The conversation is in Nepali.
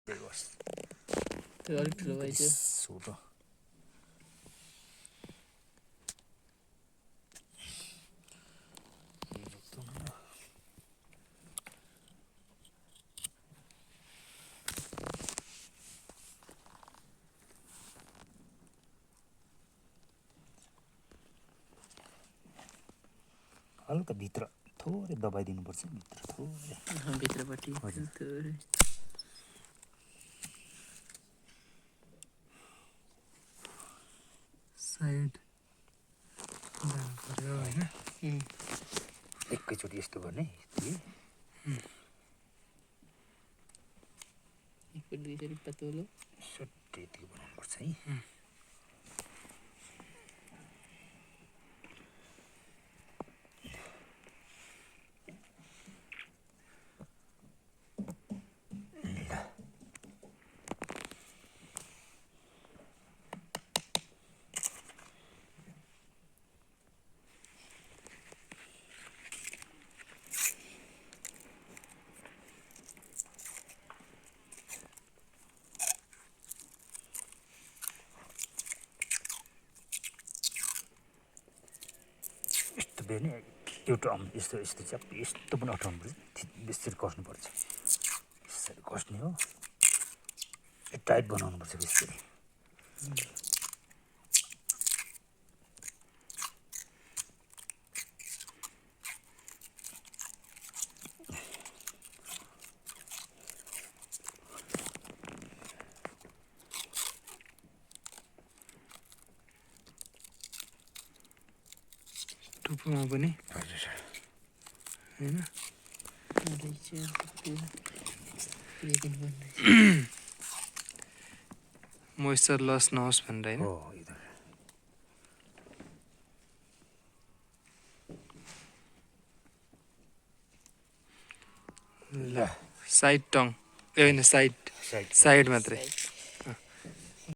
Bigos. त्यो अलिक ठुलो भइदियो Sudo. हल्का भित्र थोरै दबाई दिनुपर्छ भित्र थोरै भित्रपट्टि थोरै साइड जानु पर्यो होइन एकैचोटि यस्तो गर्ने एकपट्टि यसरी पतलो सट्टै यतिको बनाउनुपर्छ है यस्तो बेर्ने एउटा यस्तो यस्तो चाहिँ यस्तो पनि अठाउनु पर्छ बेसरी कस्नुपर्छ यसरी कस्ने हो टाइट बनाउनुपर्छ बेसरी टुप्पोमा पनि हजुर होइन मोइस्चर लस नहोस् भनेर हो होइन इधर ल साइड टङ ए होइन साइड साइड साइड मात्रै